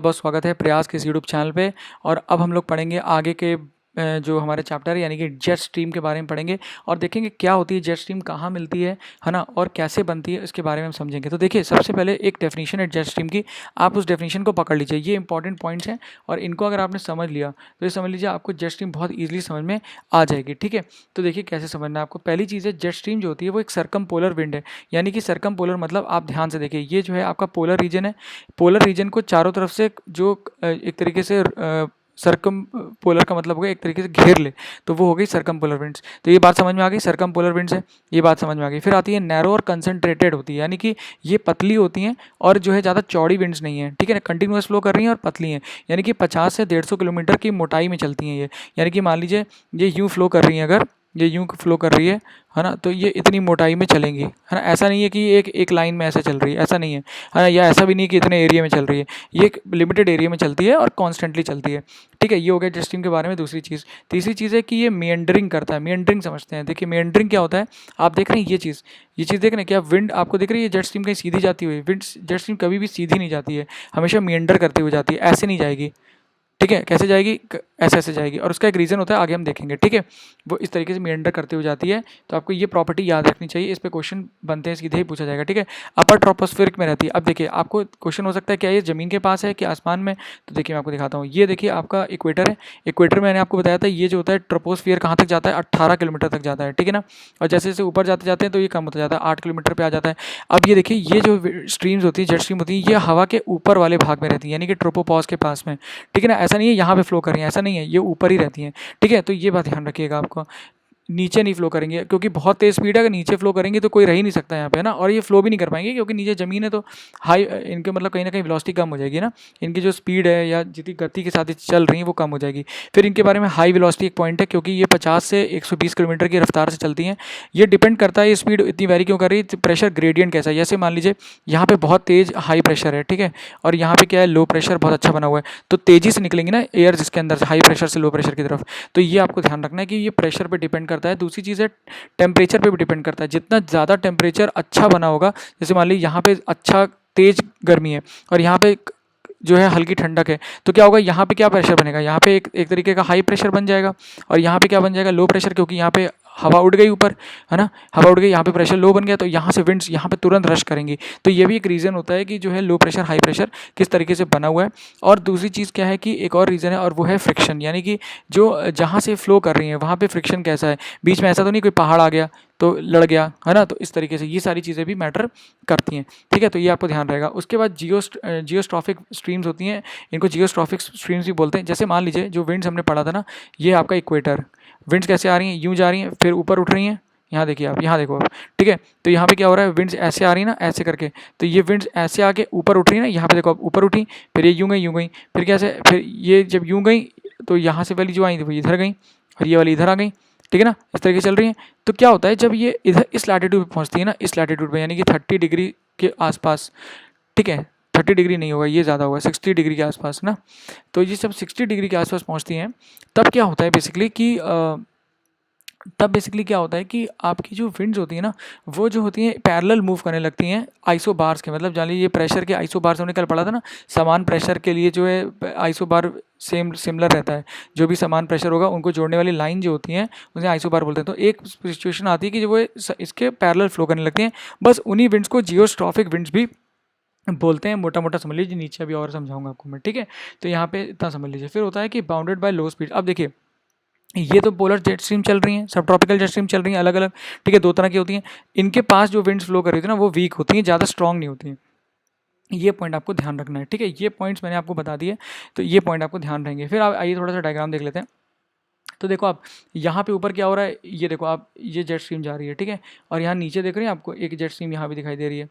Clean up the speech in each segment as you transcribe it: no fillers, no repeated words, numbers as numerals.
बहुत स्वागत है प्रयास के इस यूट्यूब चैनल पे। और अब हम लोग पढ़ेंगे आगे के जो हमारे चैप्टर है यानी कि जेट स्ट्रीम के बारे में पढ़ेंगे और देखेंगे क्या होती है जेट स्ट्रीम, कहाँ मिलती है ना, और कैसे बनती है इसके बारे में हम समझेंगे। तो देखिए, सबसे पहले एक डेफिनेशन है जेट स्ट्रीम की, आप उस डेफिनेशन को पकड़ लीजिए। ये इंपॉर्टेंट पॉइंट्स हैं और इनको अगर आपने समझ लिया तो ये समझ लीजिए आपको जेट स्ट्रीम बहुत ईजिली समझ में आ जाएगी। ठीक है, तो देखिए कैसे समझना है आपको। पहली चीज़ है, जेट स्ट्रीम जो होती है वो एक सर्कम पोलर विंड है। यानी कि सर्कम पोलर मतलब आप ध्यान से देखिए, ये जो है आपका पोलर रीजन है। पोलर रीजन को चारों तरफ से जो एक तरीके से सर्कम पोलर का मतलब हो गया एक तरीके से घेर ले, तो वो हो गई सर्कम पोलर विंड्स। तो ये बात समझ में आ गई, सर्कम पोलर विंड्स है, ये बात समझ में आ गई। फिर आती है नैरो और कंसंट्रेटेड होती है, यानी कि ये पतली होती हैं और जो है ज़्यादा चौड़ी विंड्स नहीं है। ठीक है ना, कंटिन्यूस फ्लो कर रही हैं और पतली हैं, यानी कि 50 से 150 किलोमीटर की मोटाई में चलती हैं ये। यानी कि मान लीजिए ये यूँ फ्लो कर रही हैं, अगर ये यूँ फ्लो कर रही है ना, तो ये इतनी मोटाई में चलेंगी, है ना। ऐसा नहीं है कि एक एक लाइन में ऐसे चल रही है, ऐसा नहीं है ना, या ऐसा भी नहीं कि इतने एरिया में चल रही है। ये एक लिमिटेड एरिया में चलती है और कॉन्स्टेंटली चलती है। ठीक है, ये हो गया जेट स्ट्रीम के बारे में। दूसरी चीज़, तीसरी चीज़ है कि ये मेंडरिंग करता है। मेंडरिंग समझते हैं, देखिए मेंडरिंग क्या होता है। आप देख रहे हैं ये चीज़ देख रहे हैं क्या, विंड आपको दिख रही है, जेट स्ट्रीम कहीं सीधी जाती हुई, विंड जेट स्ट्रीम कभी भी सीधी नहीं जाती है, हमेशा मेंडर करते हुए जाती है, ऐसे नहीं जाएगी। ठीक है, कैसे जाएगी, ऐसे ऐसे जाएगी, और उसका एक रीज़न होता है, आगे हम देखेंगे। ठीक है, वो इस तरीके से मेंडर करते हुए जाती है। तो आपको ये प्रॉपर्टी याद रखनी चाहिए, इस पे क्वेश्चन बनते हैं, सीधे ही पूछा जाएगा। ठीक है, अपर ट्रोपोस्फेरिक में रहती है। अब देखिए, आपको क्वेश्चन हो सकता है क्या ये ज़मीन के पास है कि आसमान में, तो देखिए मैं आपको दिखाता हूँ। ये देखिए आपका इक्वेटर है। इक्वेटर में मैंने आपको बताया था, ये जो होता है ट्रोपोस्फियर कहाँ तक जाता है, 18 किलोमीटर तक जाता है। ठीक है ना, और जैसे जैसे ऊपर जाते जाते हैं तो ये कम होता जाता है, 8 किलोमीटर पे आ जाता है। अब ये देखिए, ये जो स्ट्रीम्स होती है, जेट स्ट्रीम होती है, ये हवा के ऊपर वाले भाग में रहती है, यानी कि ट्रोपोपॉज के पास में। ठीक है ना, ऐसा नहीं है यहाँ पे फ्लो कर रही हैं, ऐसा नहीं है, ये ऊपर ही रहती हैं। ठीक है, तो ये बात ध्यान रखिएगा आपको, नीचे नहीं फ्लो करेंगे, क्योंकि बहुत तेज़ स्पीड है, अगर नीचे फ्लो करेंगे तो कोई रह ही नहीं सकता यहाँ पे ना, और ये फ्लो भी नहीं कर पाएंगे क्योंकि नीचे ज़मीन है, तो हाई इनके मतलब कहीं ना कहीं वेलोसिटी कम हो जाएगी ना, इनकी जो स्पीड है या जितनी गति के साथ ये चल रही है वो कम हो जाएगी। फिर इनके बारे में हाई वेलोसिटी एक पॉइंट है, क्योंकि ये 50 से 120 किलोमीटर की रफ्तार से चलती हैं। ये डिपेंड करता है ये स्पीड इतनी वैरी क्यों कर रही है, प्रेशर ग्रेडियंट कैसा है। जैसे मान लीजिए यहाँ पे बहुत तेज़ हाई प्रेशर है, ठीक है, और यहाँ पे क्या है, लो प्रेशर बहुत अच्छा बना हुआ है, तो तेज़ी से निकलेंगी ना एयर जिसके अंदर से, हाई प्रेशर से लो प्रेशर की तरफ। तो ये आपको ध्यान रखना है कि ये प्रेशर पे डिपेंड करता है। दूसरी चीज़ है, टेम्परेचर पे भी डिपेंड करता है। जितना ज़्यादा टेम्परेचर अच्छा बना होगा, जैसे मान लीजिए यहाँ पे अच्छा तेज़ गर्मी है और यहाँ पे जो है हल्की ठंडक है, तो क्या होगा, यहाँ पे क्या प्रेशर बनेगा, यहाँ पे एक तरीके का हाई प्रेशर बन जाएगा, और यहाँ पे क्या बन जाएगा, लो प्रेशर, क्योंकि यहाँ पे हवा उड़ गई ऊपर, है ना, हवा उड़ गई, यहाँ पे प्रेशर लो बन गया, तो यहाँ से विंड्स यहाँ पे तुरंत रश करेंगी। तो ये भी एक रीज़न होता है कि जो है लो प्रेशर हाई प्रेशर किस तरीके से बना हुआ है। और दूसरी चीज़ क्या है कि एक और रीज़न है, और वो है फ्रिक्शन, यानी कि जो जहाँ से फ्लो कर रही है वहाँ पे फ्रिक्शन कैसा है, बीच में ऐसा तो नहीं कोई पहाड़ आ गया तो लड़ गया, है ना। तो इस तरीके से ये सारी चीज़ें भी मैटर करती हैं। ठीक है, तो ये आपको ध्यान रहेगा। उसके बाद जियोस्ट्रॉफिक स्ट्रीम्स होती हैं, इनको जियोस्ट्रॉफिक स्ट्रीम्स भी बोलते हैं। जैसे मान लीजिए जो विंड्स हमने पढ़ा था ना, ये आपका इक्वेटर, विंड्स कैसे आ रही हैं, यूँ जा रही हैं, फिर ऊपर उठ रही हैं, यहाँ देखिए आप, यहाँ देखो आप। ठीक है, तो यहाँ पे क्या हो रहा है, विंड्स ऐसे आ रही है ना, ऐसे करके, तो ये विंड्स ऐसे आके ऊपर उठ रही है ना, यहाँ पे देखो आप, ऊपर उठी, फिर ये यूँ गई, फिर कैसे, फिर ये जब यूँ गई तो यहाँ से वाली जो आई थी वो इधर गई, और ये वाली इधर आ गई। ठीक है ना, इस तरीके से चल रही है। तो क्या होता है, जब ये इधर इस लैटिट्यूड पे पहुंचती है ना, इस लैटिट्यूड पे, यानी कि 30 डिग्री के आसपास, ठीक है, 30 डिग्री नहीं होगा, ये ज़्यादा होगा, 60 डिग्री के आसपास ना, तो ये जब 60 डिग्री के आसपास पहुंचती हैं, तब क्या होता है बेसिकली कि तब बेसिकली क्या होता है कि आपकी जो विंड्स होती है ना, वो जो होती हैं पैरेलल मूव करने लगती हैं आइसोबार्स के, मतलब जान लीजिए ये प्रेशर के आइसोबार्स हमने कल पढ़ा था ना, समान प्रेशर के लिए जो है आइसोबार सिमिलर रहता है, जो भी समान प्रेशर होगा उनको जोड़ने वाली लाइन जो होती हैं उसे आइसोबार बोलते हैं। तो एक सिचुएशन आती है कि जो वो इसके पैरेलल फ्लो करने लगती हैं, बस उन्हीं विंड्स को जियोस्ट्रॉफिक विंड्स भी बोलते हैं। मोटा मोटा समझ लीजिए, नीचे अभी और समझाऊंगा आपको मैं। ठीक है, तो यहाँ पे इतना समझ लीजिए। फिर होता है कि बाउंडेड बाय लो स्पीड। अब देखिए, ये तो पोलर जेट स्ट्रीम चल रही हैं, सब ट्रॉपिकल जेट स्ट्रीम चल रही हैं अलग अलग। ठीक है, दो तरह की होती हैं। इनके पास जो विंड्स फ्लो कर रही थी ना, वो वीक होती हैं, ज़्यादा स्ट्रॉन्ग नहीं होती हैं। ये पॉइंट आपको ध्यान रखना है। ठीक है, ये पॉइंट्स मैंने आपको बता दिए, तो ये पॉइंट आपको ध्यान रहेंगे। फिर आप आइए थोड़ा सा डायग्राम देख लेते हैं। तो देखो आप, यहाँ पे ऊपर क्या हो रहा है, ये देखो आप, ये जेट स्ट्रीम जा रही है, ठीक है, और यहाँ नीचे देख रहे हैं आपको एक जेट स्ट्रीम यहाँ भी दिखाई दे रही है।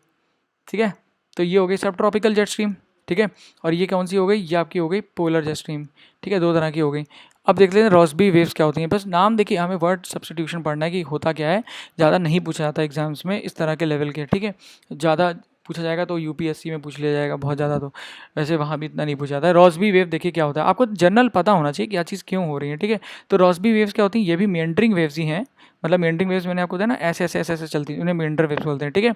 ठीक है, तो ये हो गई सब ट्रॉपिकल जेट स्ट्रीम। ठीक है, और ये कौन सी हो गई, ये आपकी हो गई पोलर जेट स्ट्रीम। ठीक है, दो तरह की हो गई। अब देख लेते हैं रॉसबी वेव्स क्या होती हैं। बस नाम देखिए, हमें वर्ड सब्स्टिट्यूशन पढ़ना है कि होता क्या है, ज़्यादा नहीं पूछा जाता एग्जाम्स में इस तरह के लेवल के। ठीक है, ज़्यादा पूछा जाएगा तो यूपीएससी में पूछ लिया जाएगा बहुत ज़्यादा, तो वैसे वहाँ भी इतना नहीं पूछा जाता है। रॉसबी वेव देखिए क्या होता है, आपको जनरल पता होना चाहिए क्या चीज़ क्यों हो रही है। ठीक है, तो रॉसबी वेव्स क्या होती हैं, ये भी मेंडरिंग वेव्स ही हैं, मतलब मेंडरिंग वेव्स मैंने आपको बताया ना, ऐसे ऐसे ऐसे ऐसे चलती है, उन्हें मेंडर वेव्स बोलते हैं, ठीक है।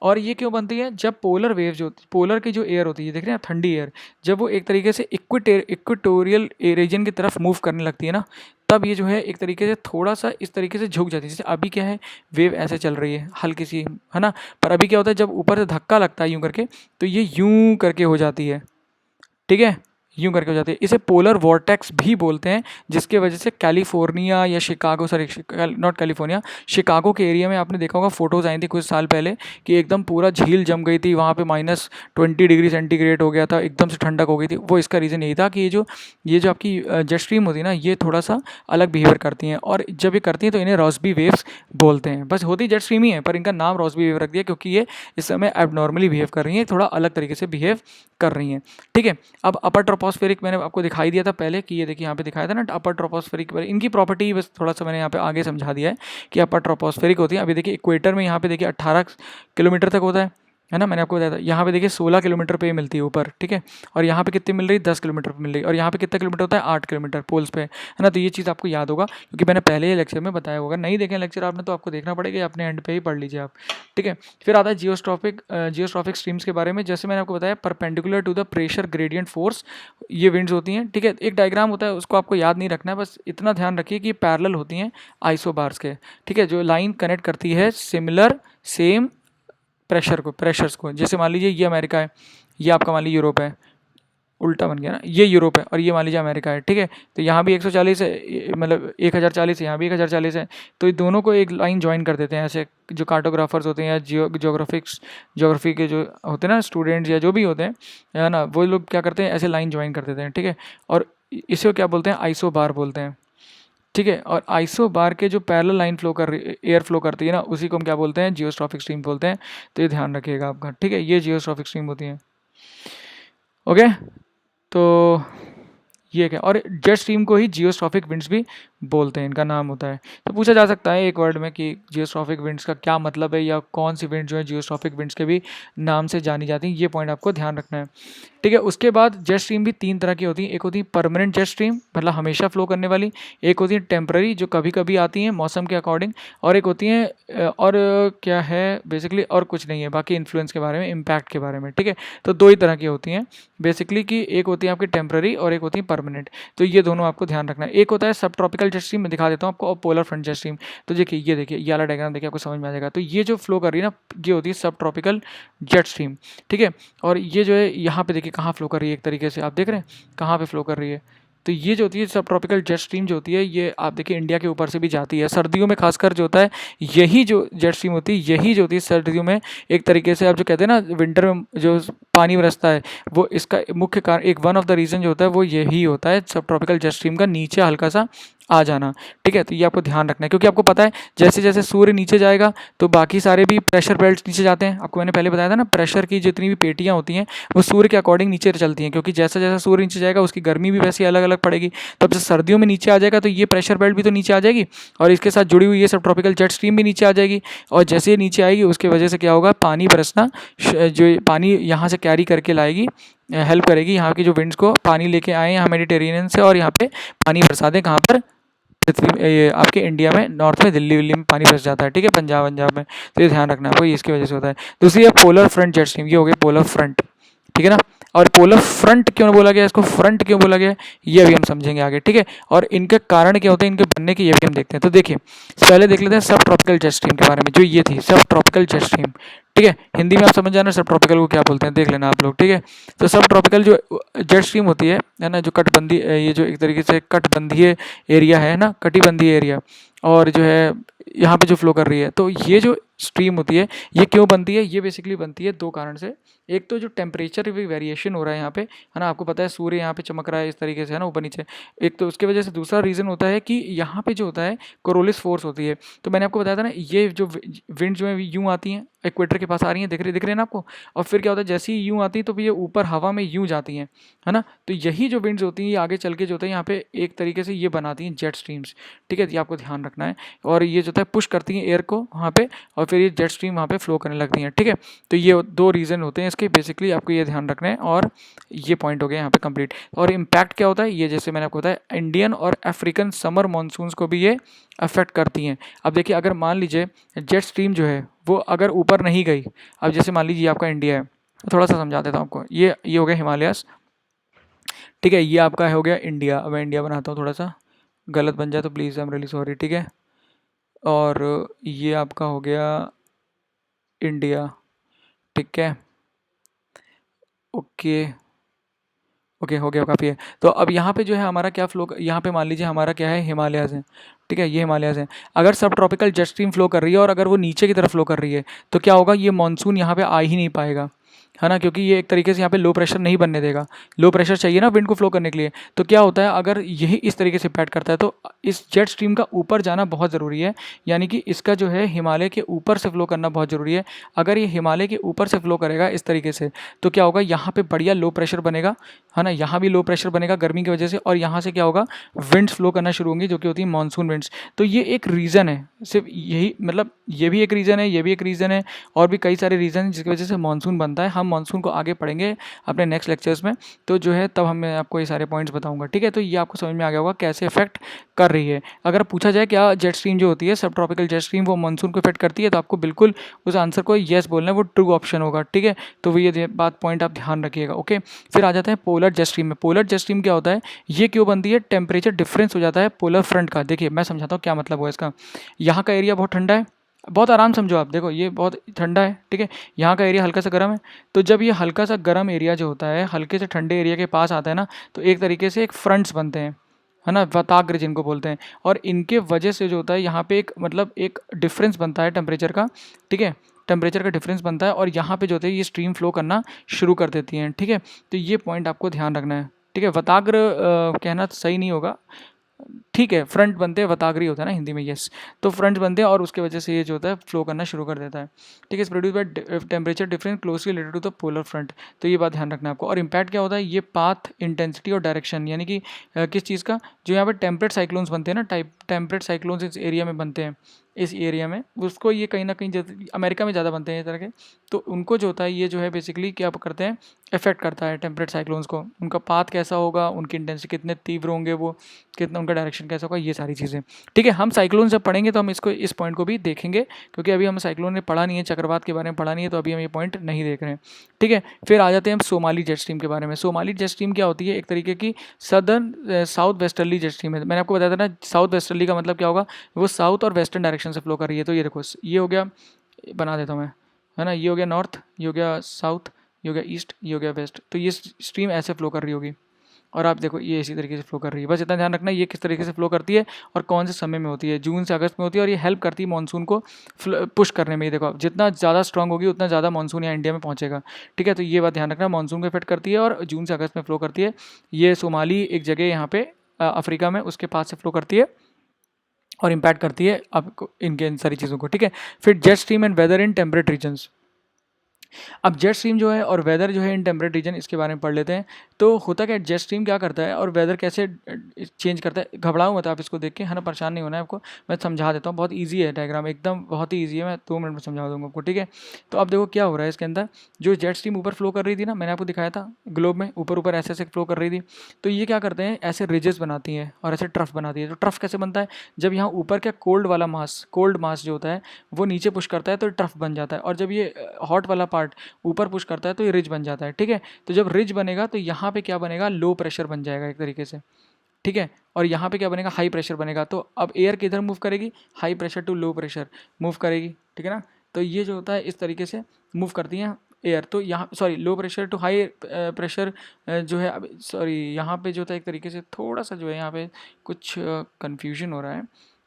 और ये क्यों बनती है, जब पोलर वेव जो पोलर की जो एयर होती है, देख रहे हैं ठंडी एयर, जब वो एक तरीके से इक्वेटोरियल रीजन की तरफ मूव करने लगती है ना, तब ये जो है एक तरीके से थोड़ा सा इस तरीके से झुक जाती है। जैसे अभी क्या है, वेव ऐसे चल रही है हल्की सी, है ना, पर अभी क्या होता है जब ऊपर से धक्का लगता है यूं करके, तो ये यूं करके हो जाती है, ठीक है, यूं करके हो जाती है। इसे पोलर वॉर्टेक्स भी बोलते हैं, जिसके वजह से कैलिफोर्निया या Chicago, sorry not California, Chicago के एरिया में आपने देखा होगा फोटोज आई थी कुछ साल पहले कि एकदम पूरा झील जम गई थी, वहाँ पे -20 डिग्री सेंटीग्रेड हो गया था, एकदम से ठंडक हो गई थी। वो इसका रीज़न यही था कि ये जो आपकी जेट स्ट्रीम होती है ना, ये थोड़ा सा अलग बिहेवियर करती हैं, और जब ये करती हैं तो इन्हें रॉसबी वेव्स बोलते हैं। बस होती जेट स्ट्रीम ही है, पर इनका नाम रॉसबी वेव रख दिया क्योंकि ये इस समय एबनॉर्मली बिहेव कर रही हैं, थोड़ा अलग तरीके से बिहेव कर रही हैं, ठीक है। अब अपर ट्रोपोस्फेरिक मैंने आपको दिखाई दिया था पहले कि ये देखिए यहाँ पे दिखाया था ना अपर ट्रोपोस्फेरिक, इनकी प्रॉपर्टी बस थोड़ा सा मैंने यहाँ पे आगे समझा दिया है कि अपर ट्रोपोस्फेरिक होती है। अभी देखिए इक्वेटर में यहाँ पे देखिए 18 किलोमीटर तक होता है ना, मैंने आपको बताया था। यहाँ पे देखिए 16 किलोमीटर पे मिलती है ऊपर, ठीक है, और यहाँ पे कितनी मिल रही है, 10 किलोमीटर पे मिल रही है, और यहाँ पे कितना किलोमीटर होता है, 8 किलोमीटर पोल्स पे, है ना। तो ये चीज़ आपको याद होगा क्योंकि मैंने पहले ही लेक्चर में बताया होगा। नहीं देखें लेक्चर आपने तो आपको देखना पड़ेगा, अपने एंड पे ही पढ़ लीजिए आप, ठीक है। फिर आता है जियोस्ट्रॉफिक स्ट्रीम्स के बारे में। जैसे मैंने आपको बताया perpendicular to the pressure gradient force ये विंड्स होती हैं, ठीक है। एक डायग्राम होता है, उसको आपको याद नहीं रखना है, बस इतना ध्यान रखिए कि पैरेलल होती हैं आइसोबार्स के, ठीक है, जो लाइन कनेक्ट करती है सिमिलर सेम प्रेशर्स को। जैसे मान लीजिए ये अमेरिका है, ये आपका मान लीजिए यूरोप है, उल्टा बन गया ना, ये यूरोप है और ये मान लीजिए अमेरिका है, ठीक है। तो यहाँ भी 140 है, मतलब 1040 है, यहाँ भी 1040 है, तो ये दोनों को एक लाइन ज्वाइन कर देते हैं ऐसे। जो कार्टोग्राफर्स होते हैं या ज्योग्राफी के जो होते हैं ना स्टूडेंट्स या जो भी होते हैं, है ना, वो लोग क्या करते हैं, ऐसे लाइन ज्वाइन कर देते हैं, ठीक है। और इसे क्या बोलते हैं, आइसोबार बोलते हैं, ठीक है। और आइसो बार के जो पैरेलल लाइन फ्लो कर रही एयर फ्लो करती है ना, उसी को हम क्या बोलते हैं, जियोस्ट्रॉफिक स्ट्रीम बोलते हैं। तो ये ध्यान रखिएगा आपका, ठीक है, ये जियोस्ट्रॉफिक स्ट्रीम होती है, ओके। तो ये क्या, और जेट स्ट्रीम को ही जियोस्ट्रॉफिक विंड्स भी बोलते हैं, इनका नाम होता है। तो पूछा जा सकता है एक वर्ड में कि जियोस्ट्रॉफिक विंड्स का क्या मतलब है, या कौन सी विंड जो है जियोस्ट्रॉफिक विंड्स के भी नाम से जानी जाती हैं, ये पॉइंट आपको ध्यान रखना है, ठीक है। उसके बाद जेट स्ट्रीम भी 3 तरह की होती हैं। एक होती है परमानेंट जेट स्ट्रीम, मतलब हमेशा फ्लो करने वाली। एक होती है टेम्पररी, जो कभी कभी आती हैं मौसम के अकॉर्डिंग। और एक होती है और क्या है बेसिकली, और कुछ नहीं है बाकी, इन्फ्लुएंस के बारे में, इम्पैक्ट के बारे में, ठीक है। तो 2 ही तरह की होती हैं बेसिकली, कि एक होती है आपकी टेम्पररी और एक होती है परमानेंट। तो ये दोनों आपको ध्यान रखना है। एक होता है सब ट्रॉपिकल जेट स्ट्रीम, मैं दिखा देता हूँ आपको, और पोलर फ्रंट जेट स्ट्रीम। तो देखिए ये वाला डायग्राम देखिए, आपको समझ में आ जाएगा। तो ये जो फ्लो कर रही है ना, ये होती है सब ट्रॉपिकल जेट स्ट्रीम, ठीक है। और ये जो है यहाँ पे देखिए कहाँ फ्लो कर रही है, एक तरीके से आप देख रहे हैं कहाँ पे फ्लो कर रही है। तो ये जो होती है सब ट्रॉपिकल जेट स्ट्रीम जो होती है, ये आप देखिए इंडिया के ऊपर से भी जाती है। सर्दियों में खासकर जो होता है, यही जो जेट स्ट्रीम होती है, यही जो होती है सर्दियों में, एक तरीके से आप जो कहते हैं ना विंटर में जो पानी बरसता है, वो इसका मुख्य कारण, एक वन ऑफ द रीज़न जो होता है वो यही होता है, सब ट्रॉपिकल जेट स्ट्रीम का नीचे हल्का सा आ जाना, ठीक है। तो ये आपको ध्यान रखना है, क्योंकि आपको पता है जैसे जैसे सूर्य नीचे जाएगा तो बाकी सारे भी प्रेशर बेल्ट नीचे जाते हैं। आपको मैंने पहले बताया था ना, प्रेशर की जितनी भी पेटियाँ होती हैं वो सूर्य के अकॉर्डिंग नीचे चलती हैं, क्योंकि जैसा जैसा सूर्य नीचे जाएगा उसकी गर्मी भी वैसे अलग अलग पड़ेगी। तब जब सर्दियों में नीचे आ जाएगा तो ये प्रेशर बेल्ट भी तो नीचे आ जाएगी, और इसके साथ जुड़ी हुई ये सब ट्रॉपिकल जेट स्ट्रीम भी नीचे आ जाएगी। और जैसे ये नीचे आएगी उसकी वजह से क्या होगा, पानी बरसना, जो पानी यहाँ से कैरी करके लाएगी, हेल्प करेगी यहाँ की जो विंड्स को, पानी लेके आए यहाँ मेडिटेरेनियन से और यहाँ पे पानी बरसा दें, कहाँ पर, पृथ्वी ये आपके इंडिया में नॉर्थ में दिल्ली में पानी बरस जाता है, ठीक है, पंजाब में। तो ये ध्यान रखना है, वही इसकी वजह से होता है। दूसरी है पोलर फ्रंट जेट स्ट्रीम, ये हो गई पोलर फ्रंट, ठीक है ना। और पोलर फ्रंट क्यों बोला गया, इसको फ्रंट क्यों बोला गया, ये अभी हम समझेंगे आगे, ठीक है। और इनके कारण क्या होते हैं, इनके बनने के, ये भी हम देखते हैं। तो देखिए पहले देख लेते हैं सब ट्रॉपिकल जेट स्ट्रीम के बारे में, जो ये थी सब ट्रॉपिकल जेट स्ट्रीम, ठीक है। हिंदी में आप समझ जाना सब ट्रॉपिकल को क्या बोलते हैं, देख लेना आप लोग, ठीक है। तो सब ट्रॉपिकल जो जेट स्ट्रीम होती है ना, जो कटबंधी, ये जो एक तरीके से कटबंधीय एरिया है ना, कटिबंधीय एरिया, और जो है यहाँ पे जो फ्लो कर रही है, तो ये जो स्ट्रीम होती है ये क्यों बनती है, ये बेसिकली बनती है 2 कारण से। एक तो जो टेम्परेचर भी वेरिएशन हो रहा है यहाँ पे, है ना, आपको पता है सूर्य यहाँ पे चमक रहा है इस तरीके से, है ना, ऊपर नीचे, एक तो उसके वजह से। दूसरा रीज़न होता है कि यहाँ पे जो होता है कोरोलिस फोर्स होती है। तो मैंने आपको बताया था ना, ये जो विंड जो है यूँ आती हैं, इक्वेटर के पास आ रही हैं, दिख रही है ना आपको, और फिर क्या होता है जैसे ही यूँ आती है तो फिर ये ऊपर हवा में यूँ जाती हैं, है ना। तो यही जो विंड्स होती हैं ये आगे चल के जो होता है यहाँ पे एक तरीके से ये बनाती हैं जेट स्ट्रीम्स, ठीक है। ये आपको ध्यान रखना है। और ये जो होता है पुश करती हैं एयर को वहाँ पे और फिर ये जेट स्ट्रीम वहाँ पे फ्लो करने लगती हैं, ठीक है। तो ये 2 रीज़न होते हैं इसके, बेसिकली आपको ये ध्यान रखना है। और ये पॉइंट हो गया यहाँ पे कंप्लीट। और इम्पैक्ट क्या होता है, ये जैसे मैंने आपको बताया इंडियन और अफ्रीकन समर मानसून्स को भी ये अफेक्ट करती हैं। अब देखिए अगर मान लीजिए जेट स्ट्रीम जो है वो अगर ऊपर नहीं गई, अब जैसे मान लीजिए आपका इंडिया है, थोड़ा सा समझा देता हूँ आपको। ये हो गया हिमालयस, ठीक है। ये आपका हो गया इंडिया। अब मैं इंडिया बनाता हूँ, थोड़ा सा गलत बन जाए तो please I am really sorry, ठीक है। और ये आपका हो गया इंडिया, ठीक है। ओके ओके, हो गया, काफ़ी है। तो अब यहाँ पे जो है हमारा क्या फ्लो, यहाँ पे मान लीजिए हमारा क्या है, हिमालयाज़ है, ठीक है। ये हिमालयाज़ है। अगर सब ट्रॉपिकल जेट स्ट्रीम फ्लो कर रही है और अगर वो नीचे की तरफ फ्लो कर रही है तो क्या होगा, ये मानसून यहाँ पे आ ही नहीं पाएगा, है ना, क्योंकि ये एक तरीके से यहाँ पे लो प्रेशर नहीं बनने देगा। लो प्रेशर चाहिए ना विंड को फ्लो करने के लिए। तो क्या होता है, अगर यही इस तरीके से इम्पैक्ट करता है तो इस जेट स्ट्रीम का ऊपर जाना बहुत ज़रूरी है, यानी कि इसका जो है हिमालय के ऊपर से फ्लो करना बहुत ज़रूरी है। अगर ये हिमालय के ऊपर से फ्लो करेगा इस तरीके से तो क्या होगा, यहाँ पे बढ़िया लो प्रेशर बनेगा, है ना। यहाँ भी लो प्रेशर बनेगा गर्मी की वजह से, और यहाँ से क्या होगा, विंड्स फ्लो करना शुरू होंगी जो कि होती है मानसून विंड्स। तो ये एक रीज़न है, सिर्फ यही मतलब ये भी एक रीज़न है, ये भी एक रीज़न है, और भी कई सारे रीज़न हैं जिसकी वजह से मानसून बनता है। हम मानसून को आगे पढ़ेंगे अपने नेक्स्ट लेक्चर्स में, तो जो है तब मैं आपको ये सारे पॉइंट्स बताऊंगा, ठीक है। तो ये आपको समझ में आ गया होगा कैसे इफेक्ट कर रही है। अगर पूछा जाए क्या जेट स्ट्रीम जो होती है सब ट्रॉपिकल जेट स्ट्रीम वो मानसून को इफेक्ट करती है, तो आपको बिल्कुल उस आंसर को येस बोलना है, वो ट्रू ऑप्शन होगा, ठीक है। तो वो ये बात पॉइंट आप ध्यान रखिएगा, ओके। फिर आ जाता है पोलर जेट स्ट्रीम में। पोलर जेट स्ट्रीम क्या होता है, ये क्यों बनती है, टेम्परेचर डिफरेंस हो जाता है पोलर फ्रंट का। देखिए मैं समझाता हूँ क्या मतलब हुआ इसका। यहाँ का एरिया बहुत ठंडा है, बहुत आराम समझो आप, देखो ये बहुत ठंडा है, ठीक है। यहाँ का एरिया हल्का सा गर्म है, तो जब ये हल्का सा गर्म एरिया जो होता है हल्के से ठंडे एरिया के पास आता है ना, तो एक तरीके से एक फ्रंट्स बनते हैं, है ना, वताग्र जिनको बोलते हैं। और इनके वजह से जो होता है यहाँ पे एक मतलब एक डिफरेंस बनता है टेम्परेचर का, ठीक है। टेम्परेचर का डिफरेंस बनता है और यहाँ पे जो होता है ये स्ट्रीम फ्लो करना शुरू कर देती हैं, ठीक है। तो ये पॉइंट आपको ध्यान रखना है, ठीक है। वताग्र कहना सही नहीं होगा, ठीक है, फ्रंट बनते हैं, वतागरी होता है ना हिंदी में, यस। तो फ्रंट बनते हैं और उसके वजह से ये जो होता है फ्लो करना शुरू कर देता है, ठीक है। Is produce by temperature difference closely related to the polar front. तो ये बात ध्यान रखना है आपको। और इम्पैक्ट क्या होता है, ये पाथ, इंटेंसिटी और डायरेक्शन, यानी कि किस चीज़ का, जो यहाँ पर टेम्परेट साइक्लोन्स बनते हैं ना, टेम्परेट साइक्लोन्स इस एरिया में बनते हैं, इस एरिया में, उसको ये कहीं ना कहीं अमेरिका में ज़्यादा बनते हैं इस तरह के। तो उनको जो होता है ये जो है बेसिकली क्या करते हैं, इफेक्ट करता है टेम्परेट साइक्लोन्स को। उनका पाथ कैसा होगा, उनकी इंटेंसिटी कितने तीव्र होंगे, वो कितना उनका डायरेक्शन कैसा होगा, ये सारी चीज़ें, ठीक है। हम साइक्लोन जब पढ़ेंगे तो हम इसको इस पॉइंट को भी देखेंगे, क्योंकि अभी हम साइक्लोन ने पढ़ा नहीं है, चक्रवात के बारे में पढ़ा नहीं है, तो अभी हम ये पॉइंट नहीं देख रहे हैं, ठीक है। फिर आ जाते हैं हम सोमाली जेट स्ट्रीम के बारे में। सोमाली जेट स्ट्रीम क्या होती है, एक तरीके की southern south westerly jet stream है। मैंने आपको बताया था ना, साउथ वेस्टर्ली का मतलब क्या होगा, वो साउथ और वेस्टर्न डायरेक्शन से फ्लो कर रही है। तो ये देखो, ये हो गया, बना देता हूँ मैं, है ना, ये हो गया नॉर्थ, ये हो गया साउथ, ये हो गया ईस्ट, ये हो गया वेस्ट। तो ये स्ट्रीम ऐसे फ्लो कर रही होगी, और आप देखो ये इसी तरीके से फ्लो कर रही है। बस इतना ध्यान रखना है ये किस तरीके से फ्लो करती है और कौन से समय में होती है। जून से अगस्त में होती है, और ये हेल्प करती है मानसून को पुश करने में। ये देखो जितना ज़्यादा स्ट्रांग होगी उतना ज़्यादा मानसून यहाँ इंडिया में पहुँचेगा, ठीक है। तो ये बात ध्यान रखना, मानसून को इफेक्ट करती है और जून से अगस्त में फ्लो करती है। ये सोमाली एक जगह यहाँ पे अफ्रीका में, उसके पास से फ्लो करती है और इम्पैक्ट करती है आपको इनके इन सारी चीज़ों को, ठीक है। फिर jet stream and weather in temperate regions. अब जेट स्ट्रीम जो है और वेदर जो है इन टेम्परेट रीजन, इसके बारे में पढ़ लेते हैं। तो होता क्या है, जेट स्ट्रीम क्या करता है और वेदर कैसे चेंज करता है। घबराओ मत आप इसको देख के, है ना, परेशान नहीं होना है आपको, मैं समझा देता हूँ। बहुत ईजी है डायग्राम, एकदम बहुत ही ईजी है, मैं 2 मिनट में समझा दूँगा आपको, ठीक है। तो अब देखो क्या हो रहा है इसके अंदर, जो जेट स्ट्रीम ऊपर फ्लो कर रही थी ना, मैंने आपको दिखाया था ग्लोब में, ऊपर ऊपर ऐसे ऐसे फ्लो कर रही थी। तो ये क्या करते हैं, ऐसे रिजेस बनाती हैं और ऐसे ट्रफ बनाती है। तो ट्रफ कैसे बनता है, जब यहाँ ऊपर क्या कोल्ड वाला मास, कोल्ड मास जो होता है वो नीचे पुश करता है तो ट्रफ बन जाता है, और जब ये हॉट वाला पार्ट ऊपर पुश करता है तो ये रिज बन जाता है, ठीक है। तो जब रिज बनेगा तो यहाँ पे क्या बनेगा, लो प्रेशर बन जाएगा एक तरीके से, ठीक है। और यहाँ पे क्या बनेगा, हाई प्रेशर बनेगा। तो अब एयर किधर मूव करेगी, high pressure to low pressure move करेगी, ठीक है ना। तो ये जो होता है इस तरीके से मूव करती हैं एयर। तो यहाँ sorry, low pressure to high pressure जो है, अब सॉरी यहाँ पे जो होता है एक तरीके से थोड़ा सा जो है यहाँ पे कुछ कन्फ्यूजन हो रहा है।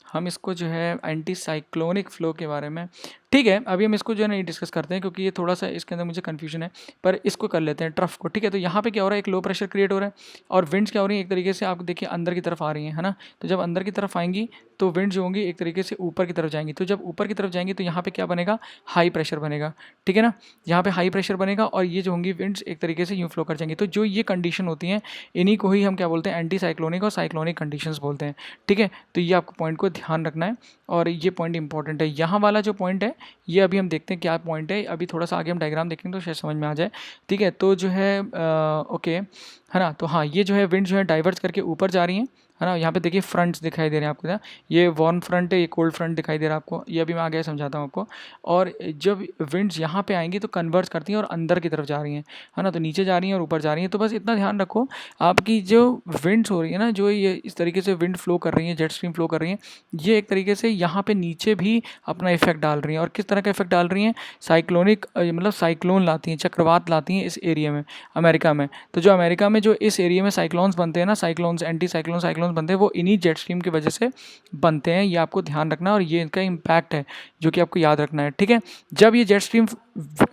हम इसको जो है एंटी साइक्लोनिक फ्लो के बारे में ठीक है, अभी हम इसको जो है नहीं डिस्कस करते हैं क्योंकि ये थोड़ा सा इसके अंदर मुझे कन्फ्यूजन है, पर इसको कर लेते हैं ट्रफ को। ठीक है, तो यहाँ पे क्या हो रहा है, एक लो प्रेशर क्रिएट हो रहा है और विंड्स क्या हो रही है एक तरीके से, आप देखिए अंदर की तरफ आ रही है ना। तो जब अंदर की तरफ आएंगी तो विंड्स जो होंगी एक तरीके से ऊपर की तरफ जाएंगी। तो जब ऊपर की तरफ जाएंगी तो यहाँ पे क्या बनेगा, हाई प्रेशर बनेगा। ठीक है ना, यहाँ पे हाई प्रेशर बनेगा और ये जो होंगी विंड्स एक तरीके से यूँ फ्लो कर जाएंगी। तो जो ये कंडीशन होती हैं इन्हीं को ही हम क्या बोलते हैं, एंटी साइक्लोनिक और साइक्लोनिक कंडीशंस बोलते हैं। ठीक है, तो ये आपको पॉइंट को ध्यान रखना है और ये पॉइंट इंपॉर्टेंट है। यहाँ वाला जो पॉइंट है ये अभी हम देखते हैं क्या पॉइंट है, अभी थोड़ा सा आगे हम डायग्राम देखेंगे तो शायद समझ में आ जाए। ठीक है, तो जो है ओके है ना, तो हाँ ये जो है विंड जो है डाइवर्स करके ऊपर जा रही हैं, है ना। यहाँ पे देखिए फ्रंट्स दिखाई दे रहे हैं आपको ना, ये वार्म फ्रंट है, ये कोल्ड फ्रंट दिखाई दे रहा है आपको, ये अभी मैं आगे समझाता हूँ आपको। और जब विंड्स यहाँ पे आएंगी तो कन्वर्स करती हैं और अंदर की तरफ जा रही हैं, है ना, तो नीचे जा रही हैं और ऊपर जा रही हैं। तो बस इतना ध्यान रखो, आपकी जो विंड्स हो रही है ना, जो ये इस तरीके से विंड फ्लो कर रही है, जेट स्ट्रीम फ्लो कर रही हैं, ये एक तरीके से यहाँ पे नीचे भी अपना इफेक्ट डाल रही हैं। और किस तरह का इफेक्ट डाल रही हैं, साइक्लोनिक मतलब साइक्लोन लाती हैं, चक्रवात लाती हैं इस एरिया में, अमेरिका में। तो जो अमेरिका में जो इस एरिया में साइक्लोन्स बनते हैं ना, साइक्लोन्स, एंटी साइक्लोन साइक्लोन्स बनते हैं, वो इन्हीं जेट स्ट्रीम की वजह से बनते हैं। ये आपको ध्यान रखना है और ये इनका इम्पैक्ट है जो कि आपको याद रखना है। ठीक है, जब ये जेट स्ट्रीम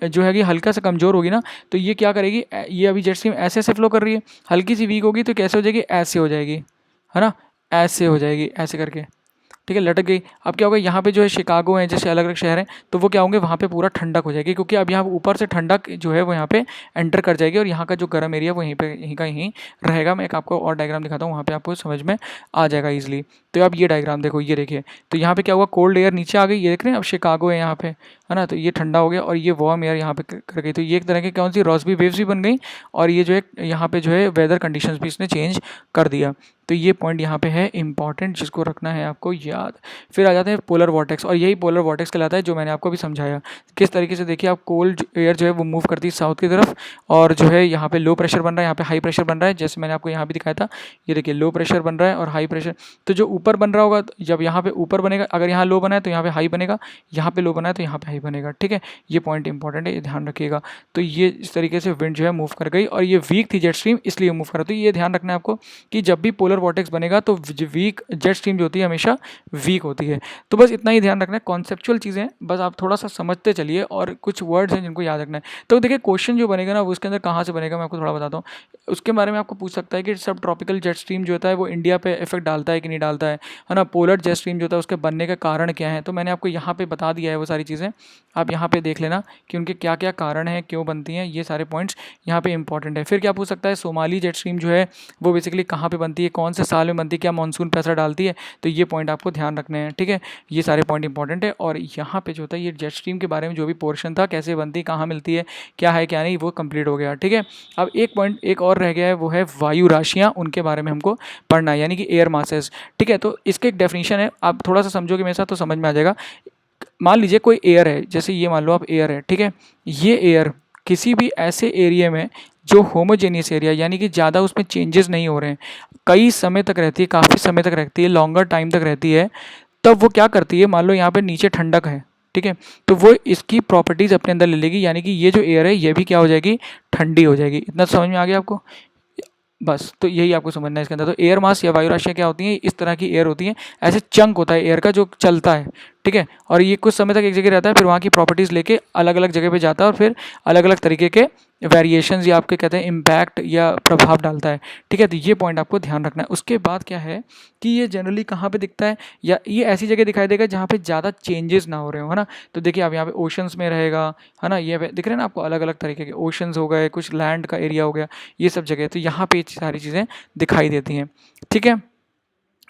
जो है कि हल्का सा कमज़ोर होगी ना, तो ये क्या करेगी, ये अभी जेट स्ट्रीम ऐसे ऐसे फ्लो कर रही है, हल्की सी वीक होगी तो कैसे हो जाएगी, ऐसे हो जाएगी, है ना, ऐसे हो जाएगी, ऐसे करके। ठीक है, लटक गई। अब क्या होगा, यहाँ पे जो है शिकागो है, जैसे अलग अलग शहर हैं, तो वो क्या होंगे, वहाँ पे पूरा ठंडक हो जाएगी क्योंकि अब यहाँ ऊपर से ठंडक जो है वो यहाँ पे एंटर कर जाएगी और यहाँ का जो गर्म एरिया वो यहीं का यहीं रहेगा। मैं एक आपको और डायग्राम दिखाता हूँ, वहाँ पे आपको समझ में आ जाएगा ईजिली। तो आप ये डायग्राम देखो, ये देखिए, तो यहाँ पे क्या हुआ, कोल्ड एयर नीचे आ गई, ये देख रहे हैं, अब शिकागो है यहाँ पे, है ना, तो ये ठंडा हो गया और ये वार्म एयर यहाँ पे कर गई। तो ये एक तरह की कौन सी रॉस्बी वेव्स भी बन गई और ये जो है यहाँ पे जो है वेदर कंडीशंस भी इसने चेंज कर दिया। तो ये पॉइंट यहाँ पे है इंपॉर्टेंट, जिसको रखना है आपको याद। फिर आ जाते हैं पोलर वॉर्टेक्स, और यही पोलर वॉर्टेक्स कहलाता है जो मैंने आपको अभी समझाया। किस तरीके से देखिए, आप कोल्ड एयर जो है वो मूव करती है साउथ की तरफ और जो है यहाँ पे लो प्रेशर बन रहा है, यहाँ पे हाई प्रेशर बन रहा है, जैसे मैंने आपको यहाँ भी दिखाया था। ये देखिए लो प्रेशर बन रहा है और हाई प्रेशर। तो जो ऊपर बन रहा होगा, जब यहाँ पे ऊपर बनेगा, अगर यहाँ लो बना है तो यहाँ पे हाई बनेगा, यहाँ पे लो बना है तो यहाँ पे हाई बनेगा। ठीक है, ये पॉइंट इंपॉर्टेंट है, ये ध्यान रखिएगा। तो ये इस तरीके से विंड जो है मूव कर गई और ये वीक थी जेट स्ट्रीम, इसलिए मूव कर रहा। तो ये ध्यान रखना है आपको कि जब भी पोलर वॉर्टेक्स बनेगा तो वीक जेट स्ट्रीम जो होती है हमेशा वीक होती है। तो बस इतना ही ध्यान रखना है, कॉन्सेप्चुअल चीज़ें हैं, बस आप थोड़ा सा समझते चलिए और कुछ वर्ड्स हैं जिनको याद रखना है। तो देखिए क्वेश्चन जो बनेगा ना वो उसके अंदर कहाँ से बनेगा, मैं आपको थोड़ा बताता हूँ। उसके बारे में आपको पूछ सकता है कि सब ट्रॉपिकल जेट स्ट्रीम जो होता है वो इंडिया पे इफेक्ट डालता है कि नहीं डालता है ना। पोलर जेट स्ट्रीम जो होता है उसके बनने का कारण क्या है, तो मैंने आपको यहाँ पे बता दिया है वो सारी चीज़ें। आप यहाँ पे देख लेना कि उनके क्या क्या कारण हैं, क्यों बनती हैं, ये सारे पॉइंट्स यहाँ पे इंपॉर्टेंट है। फिर क्या पूछ सकता है, सोमाली जेट स्ट्रीम जो है वो बेसिकली कहाँ पे बनती है, कौन से साल में बनती है, क्या मानसून पे असर डालती है, तो ये पॉइंट आपको ध्यान रखने हैं। ठीक है, ये सारे पॉइंट इंपॉर्टेंट है। और यहाँ पे जो होता है ये जेट स्ट्रीम के बारे में जो भी पोर्शन था, कैसे बनती है, कहाँ मिलती है, क्या है क्या नहीं, वो कंप्लीट हो गया। ठीक है, अब एक पॉइंट एक और रह गया है, वो है वायु राशियाँ, उनके बारे में हमको पढ़ना है, यानी कि एयर मासेस। ठीक है, तो इसके एक डेफिनेशन है, आप थोड़ा सा समझोगे मेरे साथ तो समझ में आ जाएगा। मान लीजिए कोई एयर है, जैसे ये मान लो आप एयर है, ठीक है, ये एयर किसी भी ऐसे एरिया में जो होमोजेनियस एरिया, यानी कि ज़्यादा उसमें चेंजेस नहीं हो रहे हैं, कई समय तक रहती है, काफ़ी समय तक रहती है, लॉन्गर टाइम तक रहती है, तब वो क्या करती है, मान लो यहाँ पे नीचे ठंडक है, ठीक है, तो वो इसकी प्रॉपर्टीज़ अपने अंदर ले लेगी, यानी कि ये जो एयर है ये भी क्या हो जाएगी, ठंडी हो जाएगी। इतना समझ में आ गया आपको, बस तो यही आपको समझना है इसके अंदर। तो एयर मास या वायु राशियाँ क्या होती हैं, इस तरह की एयर होती हैं, ऐसे चंक होता है एयर का जो चलता है, ठीक है, और ये कुछ समय तक एक जगह रहता है, फिर वहाँ की प्रॉपर्टीज़ लेके अलग अलग जगह पे जाता है और फिर अलग अलग तरीके के वेरिएशंस या आपके कहते हैं इम्पैक्ट या प्रभाव डालता है। ठीक है, तो ये पॉइंट आपको ध्यान रखना है। उसके बाद क्या है कि ये जनरली कहाँ पे दिखता है, या ये ऐसी जगह दिखाई देगा जहाँ पे ज़्यादा चेंजेस ना हो रहे हो, है ना। तो देखिए आप यहाँ पे ओशंस में रहेगा, है ना, ये दिख रहे हैं ना आपको, अलग अलग तरीके के ओशंस हो गए, कुछ लैंड का एरिया हो गया, ये सब जगह, तो यहाँ पे सारी चीज़ें दिखाई देती हैं। ठीक है,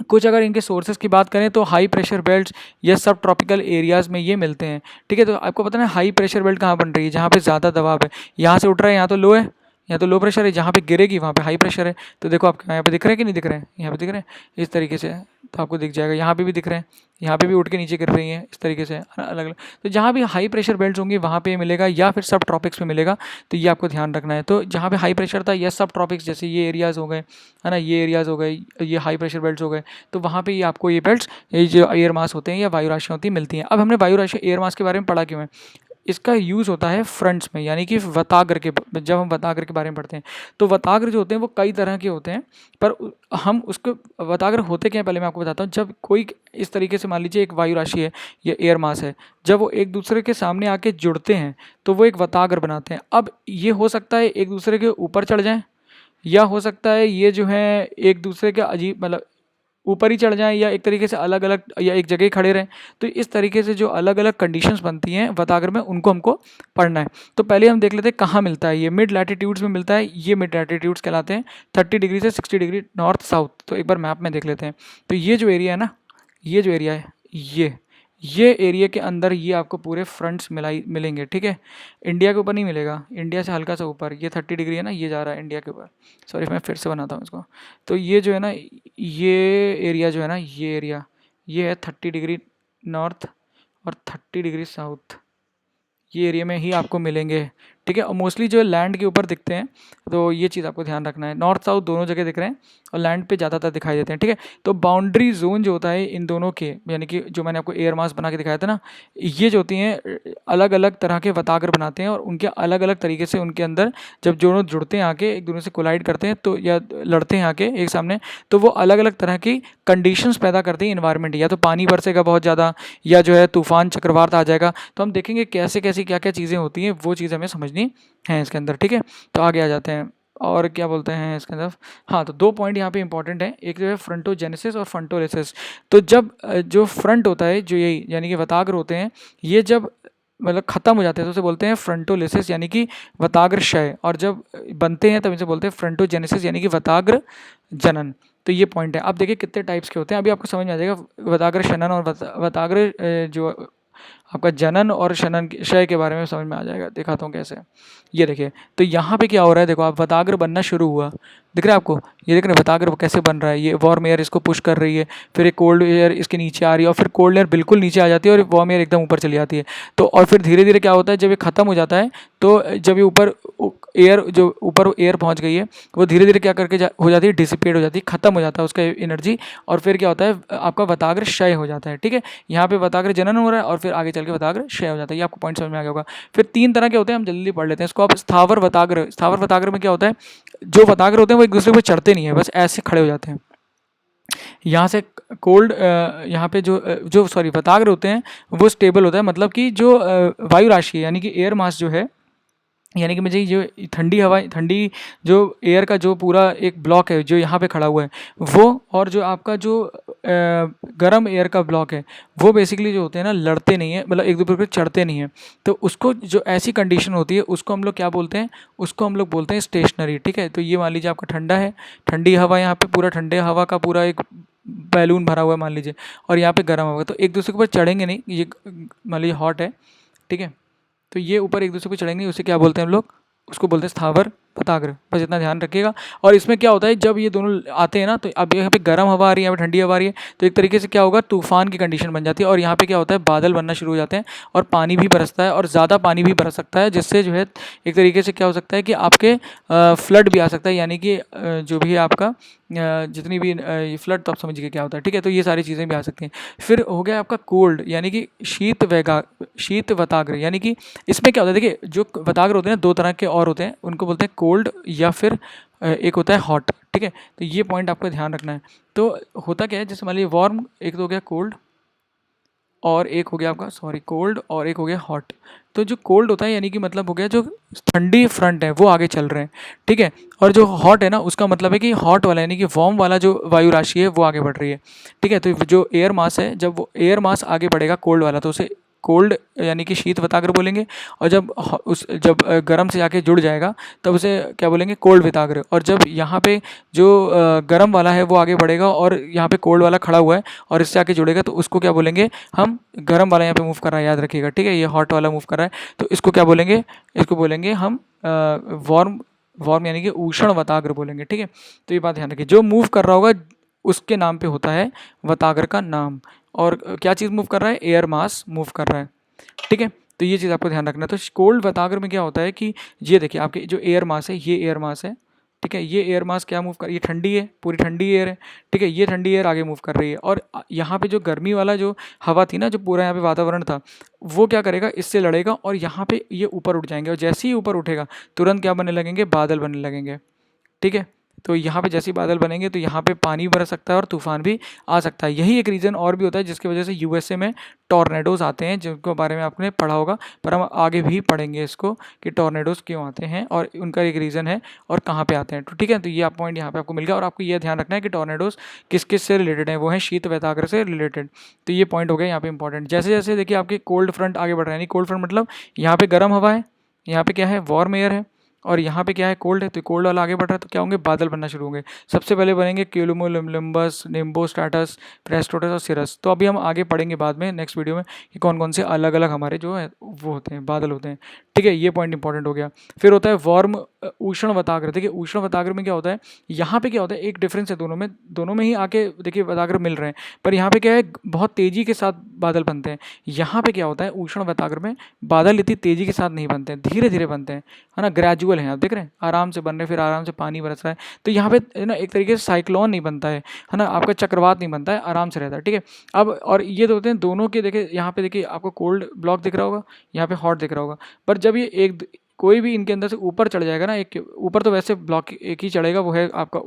कुछ अगर इनके सोर्सेज की बात करें तो हाई प्रेशर बेल्ट्स या सब ट्रॉपिकल एरियाज़ में ये मिलते हैं। ठीक है, तो आपको पता है हाई प्रेशर बेल्ट कहाँ बन रही है, जहाँ पे ज़्यादा दबाव है, यहाँ से उठ रहा है, यहाँ तो लो है, यहाँ तो लो प्रेशर है, जहाँ पे गिरेगी वहाँ पे हाई प्रेशर है। तो देखो आपके यहाँ पे दिख रहे हैं कि नहीं दिख रहे हैं, यहाँ पे दिख रहे हैं इस तरीके से, तो आपको दिख जाएगा, यहाँ पे भी दिख रहे हैं, यहाँ पे भी उठ के नीचे गिर रही हैं इस तरीके से, अलग अलग। तो जहाँ भी हाई प्रेशर बेल्ट होंगी वहाँ पे मिलेगा, या फिर सब ट्रॉपिक्स में मिलेगा, तो ये आपको ध्यान रखना है। तो जहाँ पे हाई प्रेशर था या सब ट्रॉपिक्स, जैसे ये एरियाज़ हो गए, है ना, ये एरियाज़ हो गए, ये हाई प्रेशर बेल्ट हो गए, तो वहाँ पे ये आपको ये बेल्ट्स, ये जो एयर मास होते हैं या वायु राशियाँ होती हैं, मिलती हैं। अब हमने वायु राशि एयर मास के बारे में पढ़ा क्यों है, इसका यूज़ होता है फ्रंट्स में, यानी कि वताग्र के, जब हम वताग्र के बारे में पढ़ते हैं तो वताग्र जो होते हैं वो कई तरह के होते हैं, पर हम उसको वताग्र होते क्या हैं पहले मैं आपको बताता हूँ। जब कोई इस तरीके से मान लीजिए एक वायु राशि है या एयर मास है, जब वो एक दूसरे के सामने आके जुड़ते हैं तो वो एक वताग्र बनाते हैं। अब ये हो सकता है एक दूसरे के ऊपर चढ़ जाएं, या हो सकता है ये जो है एक दूसरे के अजीब मतलब ऊपर ही चढ़ जाएं, या एक तरीके से अलग अलग या एक जगह ही खड़े रहें। तो इस तरीके से जो अलग अलग कंडीशंस बनती हैं वताग्र में, उनको हमको पढ़ना है। तो पहले हम देख लेते हैं कहाँ मिलता है। ये मिड लैटिट्यूड्स में मिलता है, ये मिड लैटिट्यूड्स कहलाते हैं, 30 डिग्री से 60 डिग्री नॉर्थ साउथ। तो एक बार मैप में देख लेते हैं। तो ये जो एरिया है ना, ये जो एरिया है, ये एरिया के अंदर ये आपको पूरे फ्रंट्स मिलेंगे, ठीक है। इंडिया के ऊपर नहीं मिलेगा, इंडिया से हल्का सा ऊपर, ये 30 डिग्री है ना, ये जा रहा है इंडिया के ऊपर। सॉरी मैं फिर से बनाता हूँ इसको। तो ये जो है ना, ये एरिया जो है ना, ये एरिया ये है 30 डिग्री नॉर्थ और 30 डिग्री साउथ, ये एरिया में ही आपको मिलेंगे, ठीक है। और मोस्टली जो लैंड के ऊपर दिखते हैं, तो ये चीज़ आपको ध्यान रखना है। नॉर्थ साउथ दोनों जगह दिख रहे हैं और लैंड पे ज़्यादातर दिखाई देते हैं, ठीक है। तो बाउंड्री जोन जो होता है इन दोनों के, यानी कि जो मैंने आपको एयर मास बना के दिखाया था ना, ये जो होती हैं अलग अलग तरह के वताग्र बनाते हैं, और उनके अलग अलग तरीके से उनके अंदर जब दोनों जुड़ते हैं आके एक दूसरे से कोलाइड करते हैं, तो या लड़ते हैं आके एक सामने, तो वो अलग अलग तरह की कंडीशंस पैदा करते हैं इन्वायरमेंट। या तो पानी बरसेगा बहुत ज़्यादा, या जो है तूफान चक्रवात आ जाएगा। तो हम देखेंगे कैसे कैसी क्या क्या चीज़ें होती हैं, वो चीज़ हमें समझनी है इसके अंदर, ठीक है। तो आगे आ जाते हैं, और क्या बोलते हैं इसके अंदर। हाँ, तो 2 पॉइंट यहाँ पे इंपॉर्टेंट है, एक जो है फ्रंटोजेनेसिस और फ्रंटोलिसिस। तो जब जो फ्रंट होता है, जो यही यानी कि वताग्र होते हैं, ये जब मतलब ख़त्म हो जाते हैं तो उसे बोलते हैं फ्रंटोलिसिस, यानी कि वताग्र क्षय। और जब बनते हैं तब इसे बोलते हैं फ्रंटोजेनेसिस, यानी कि वताग्र जनन। तो ये पॉइंट है। अब देखिए कितने टाइप्स के होते हैं, अभी आपको समझ में आ जाएगा। वताग्र शनन और वताग्र जो आपका जनन और शनन क्षय के बारे में समझ में आ जाएगा। दिखाता हूँ कैसे। ये देखिए, तो यहाँ पे क्या हो रहा है, देखो आप, वताग्र बनना शुरू हुआ, दिख रहा है आपको, ये देख रहे हैं वताग्र कैसे बन रहा है। ये वार्म एयर इसको पुश कर रही है, फिर एक कोल्ड एयर इसके नीचे आ रही है, और फिर कोल्ड एयर बिल्कुल नीचे आ जाती है और वार्म एयर एकदम ऊपर चली जाती है। तो और फिर धीरे धीरे क्या होता है, जब ये ख़त्म हो जाता है, तो जब ये ऊपर एयर, जो ऊपर एयर पहुँच गई है, वो धीरे धीरे क्या करके हो जाती है, डिसिपेट हो जाती है, ख़त्म हो जाता है उसका एनर्जी। और फिर क्या होता है, आपका वताग्र क्षय हो जाता है, ठीक है। यहाँ पे वताग्र जनन हो रहा है और फिर आगे चल के वताग्र क्षय हो जाता है। ये आपको पॉइंट समझ में आ गया होगा। फिर 3 तरह के होते हैं, हम जल्दी पढ़ लेते हैं इसको। आप स्थावर वताग्र, स्थावर वताग्र में क्या होता है, जो वताग्र होते हैं वो एक दूसरे पर चढ़ते नहीं है, बस ऐसे खड़े हो जाते हैं। यहाँ से कोल्ड, यहाँ पे जो सॉरी वताग्र होते हैं वो स्टेबल होता है, मतलब कि जो वायु राशि है, यानी कि एयर मास जो है, यानी कि मुझे जो ठंडी हवा, ठंडी जो एयर का जो पूरा एक ब्लॉक है जो यहाँ पे खड़ा हुआ है वो, और जो आपका जो गर्म एयर का ब्लॉक है, वो बेसिकली जो होते हैं ना, लड़ते नहीं है, मतलब एक दूसरे पर चढ़ते नहीं है। तो उसको, जो ऐसी कंडीशन होती है उसको हम लोग क्या बोलते हैं, उसको हम लोग बोलते हैं स्टेशनरी, ठीक है। तो ये मान लीजिए आपका ठंडा है, ठंडी हवा, यहाँ पे पूरा ठंडे हवा का पूरा एक बैलून भरा हुआ है मान लीजिए, और यहाँ पे गर्म हवा, तो एक दूसरे के ऊपर चढ़ेंगे नहीं। ये मान लीजिए हॉट है, ठीक है, तो ये ऊपर एक दूसरे को चढ़ेंगे, उसे क्या बोलते हैं हम लोग, उसको बोलते हैं स्थावर वताग्र। बस इतना ध्यान रखिएगा। और इसमें क्या होता है, जब ये दोनों आते हैं ना, तो अब यहाँ पे गर्म हवा आ रही है, यहाँ पे ठंडी हवा आ रही है, तो एक तरीके से क्या होगा, तूफान की कंडीशन बन जाती है। और यहाँ पे क्या होता है, बादल बनना शुरू हो जाते हैं और पानी भी बरसता है, और ज़्यादा पानी भी बरस सकता है, जिससे जो है एक तरीके से क्या हो सकता है कि आपके फ्लड भी आ सकता है, यानी कि जो भी है आपका जितनी भी फ्लड, तो आप समझिए क्या होता है, ठीक है। तो ये सारी चीज़ें भी आ सकती हैं। फिर हो गया आपका कोल्ड, यानी कि शीत वताग्र, यानी कि इसमें क्या होता है, देखिए जो वताग्र होते हैं 2 तरह के और होते हैं, उनको बोलते हैं कोल्ड या फिर एक होता है हॉट, ठीक है। तो ये पॉइंट आपको ध्यान रखना है। तो होता क्या है, जैसे मान लीजिए वार्म, एक तो हो गया कोल्ड, और एक हो गया आपका सॉरी कोल्ड, और एक हो गया हॉट। तो जो कोल्ड होता है, यानी कि मतलब हो गया जो ठंडी फ्रंट है वो आगे चल रहे हैं, ठीक है। और जो हॉट है ना, उसका मतलब है कि हॉट वाला, यानी कि वार्म वाला जो वायु राशि है वो आगे बढ़ रही है, ठीक है। तो जो एयर मास है, जब वो एयर मास आगे बढ़ेगा कोल्ड वाला, तो उसे कोल्ड यानी कि शीत वताग्र बोलेंगे। और जब गर्म से आके जुड़ जाएगा, तब उसे क्या बोलेंगे, कोल्ड वताग्र। और जब यहाँ पे जो गर्म वाला है वो आगे बढ़ेगा और यहाँ पे कोल्ड वाला खड़ा हुआ है और इससे आके जुड़ेगा, तो उसको क्या बोलेंगे हम, गर्म वाला यहाँ पे मूव कर रहा है, याद रखिएगा, ठीक है। ये हॉट वाला मूव कर रहा है, तो इसको क्या बोलेंगे, इसको बोलेंगे हम वार्म यानी कि उष्ण वताग्र बोलेंगे, ठीक है। तो ये बात ध्यान रखिए, जो मूव कर रहा होगा उसके नाम पे होता है वताग्र का नाम। और क्या चीज़ मूव कर रहा है, एयर मास मूव कर रहा है, ठीक है। तो ये चीज़ आपको ध्यान रखना है। तो कोल्ड वताग्र में क्या होता है कि ये देखिए, आपके जो एयर मास है, ये एयर मास है, ठीक है। ये एयर मास क्या मूव कर, ये ठंडी है, पूरी ठंडी एयर है, ठीक है। ये ठंडी एयर आगे मूव कर रही है और यहाँ पे जो गर्मी वाला जो हवा थी ना, जो पूरा यहाँ पे वातावरण था, वो क्या करेगा, इससे लड़ेगा और यहाँ पे ये ऊपर उठ जाएंगे और जैसे ही ऊपर उठेगा तुरंत क्या बनने लगेंगे, बादल बनने लगेंगे, ठीक है। तो यहाँ पे जैसे ही बादल बनेंगे तो यहाँ पे पानी बरस सकता है और तूफान भी आ सकता है। यही एक रीज़न और भी होता है जिसकी वजह से यूएसए में टॉर्नेडोज आते हैं, जिनके बारे में आपने पढ़ा होगा, पर हम आगे भी पढ़ेंगे इसको कि टॉर्नेडोज क्यों आते हैं और उनका एक रीज़न है और कहाँ पे आते हैं। तो ठीक है, तो ये आप पॉइंट यहाँ पे आपको मिल गया और आपको ये ध्यान रखना है कि टॉर्नेडोज किस किस से रिलेटेड है, वो है शीत वैताग्र से रिलेटेड। तो ये पॉइंट हो गया यहाँ पे इंपॉर्टेंट। जैसे जैसे देखिए आपके कोल्ड फ्रंट आगे बढ़ रहे हैं, यानी कोल्ड फ्रंट मतलब यहाँ पे गर्म हवा है, यहाँ पे क्या है, वार्म एयर है, और यहाँ पे क्या है, कोल्ड है। तो कोल्ड वाला आगे बढ़ रहा है तो क्या होंगे, बादल बनना शुरू होंगे। सबसे पहले बनेंगे क्यूमुलोनिम्बस, निम्बोस्ट्राटस, प्रेस्टोटस और सिरस। तो अभी हम आगे पढ़ेंगे बाद में नेक्स्ट वीडियो में कि कौन कौन से अलग अलग हमारे जो है वो होते हैं, बादल होते हैं, ठीक है। ये पॉइंट इंपॉर्टेंट हो गया। फिर होता है वार्म उष्ण वताग्र। देखिए उष्ण वताग्र में क्या होता है, यहाँ पे क्या होता है, एक डिफरेंस है दोनों में ही आके देखिए वताग्र मिल रहे हैं, पर यहाँ पे क्या है, बहुत तेजी के साथ बादल बनते हैं। यहाँ पे क्या होता है, उष्ण वताग्र में बादल इतनी तेजी के साथ नहीं बनते हैं, धीरे धीरे बनते हैं, है ना, ग्रेजुअल हैं। आप देख रहे हैं आराम से बन रहे हैं, फिर आराम से पानी बरस रहा है। तो यहाँ पे ना एक तरीके से साइक्लोन नहीं बनता है ना, आपका चक्रवात नहीं बनता है, आराम से रहता है, ठीक है। अब और ये तो होते हैं दोनों के। देखिए यहाँ पे देखिए आपको कोल्ड ब्लॉक दिख रहा होगा, यहाँ पे हॉट दिख रहा होगा, पर जब ये एक कोई भी इनके अंदर से ऊपर चढ़ जाएगा ना, एक के ऊपर तो वैसे ब्लॉक एक ही चढ़ेगा, वो है आपका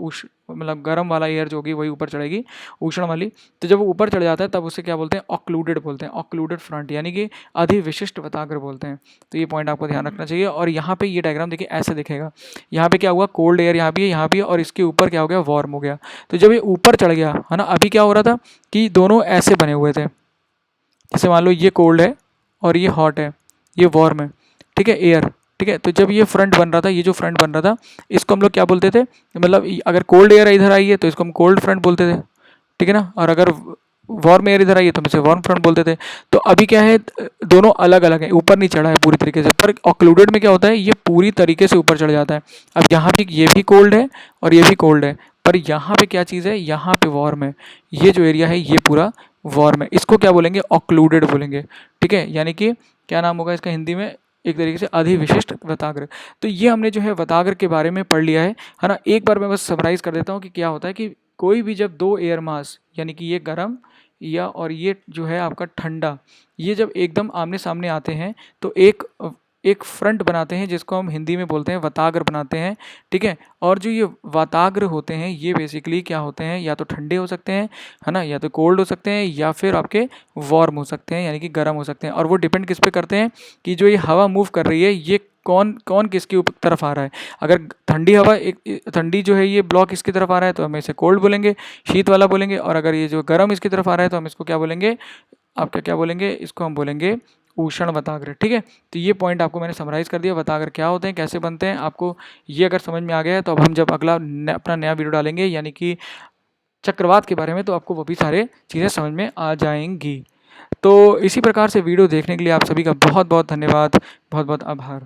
मतलब गर्म वाला एयर जो होगी वही ऊपर चढ़ेगी, उष्ण वाली। तो जब वो ऊपर चढ़ जाता है तब उसे क्या बोलते हैं, ऑक्लूडेड बोलते हैं, ऑक्लूडेड फ्रंट, यानी कि अधिविशिष्ट वताग्र बोलते हैं। तो ये पॉइंट आपको ध्यान रखना चाहिए। और यहाँ पे ये डायग्राम देखिए ऐसे दिखेगा, यहाँ पे क्या हुआ, कोल्ड एयर यहाँ भी है, यहाँ भी है, और इसके ऊपर क्या हो गया, वार्म हो गया। तो जब ये ऊपर चढ़ गया है ना, अभी क्या हो रहा था कि दोनों ऐसे बने हुए थे, जैसे मान लो ये कोल्ड है और ये हॉट है, ये वार्म है, ठीक है, एयर, ठीक है। तो जब ये फ्रंट बन रहा था, ये जो फ्रंट बन रहा था, इसको हम लोग क्या बोलते थे, मतलब अगर कोल्ड एयर इधर आई है तो इसको हम कोल्ड फ्रंट बोलते थे, ठीक है ना, और अगर वार्म एयर इधर आई है तो हम इसे वार्म फ्रंट बोलते थे। तो अभी क्या है, दोनों अलग अलग है, ऊपर नहीं चढ़ा है पूरी तरीके से, पर ऑक्लूडेड में क्या होता है, ये पूरी तरीके से ऊपर चढ़ जाता है। अब यहाँ पे ये भी कोल्ड है और ये भी कोल्ड है, पर यहाँ पे क्या चीज़ है, यहाँ पे वार्म है, ये जो एरिया है ये पूरा वार्म है, इसको क्या बोलेंगे, ऑक्लूडेड बोलेंगे, ठीक है। यानी कि क्या नाम होगा इसका हिंदी में, एक तरीके से अधिविशिष्ट वताग्र। तो ये हमने जो है वताग्र के बारे में पढ़ लिया है ना। एक बार मैं बस समराइज़ कर देता हूँ कि क्या होता है कि कोई भी जब दो एयर मास, यानी कि ये गर्म या और ये जो है आपका ठंडा, ये जब एकदम आमने सामने आते हैं तो एक फ्रंट बनाते हैं, जिसको हम हिंदी में बोलते हैं वताग्र बनाते हैं, ठीक है। और जो ये वताग्र होते हैं ये बेसिकली क्या होते हैं, या तो ठंडे हो सकते हैं, है ना, या तो कोल्ड हो सकते हैं, या फिर आपके वार्म हो सकते हैं, यानी कि गर्म हो सकते हैं। और वो डिपेंड किस पे करते हैं कि जो ये हवा मूव कर रही है ये कौन कौन किसकी तरफ आ रहा है। अगर ठंडी हवा, एक ठंडी जो है ये ब्लॉक इसकी तरफ आ रहा है तो हम इसे कोल्ड बोलेंगे, शीत वाला बोलेंगे। और अगर ये जो गर्म इसकी तरफ आ रहा है तो हम इसको क्या बोलेंगे, आपका क्या बोलेंगे, इसको हम बोलेंगे उष्ण वताग्र, ठीक है। तो ये पॉइंट आपको मैंने समराइज़ कर दिया, वताग्र क्या होते हैं, कैसे बनते हैं। आपको ये अगर समझ में आ गया है तो अब हम जब अगला अपना नया वीडियो डालेंगे यानी कि चक्रवात के बारे में, तो आपको वो भी सारे चीज़ें समझ में आ जाएंगी। तो इसी प्रकार से वीडियो देखने के लिए आप सभी का बहुत बहुत धन्यवाद, बहुत बहुत आभार।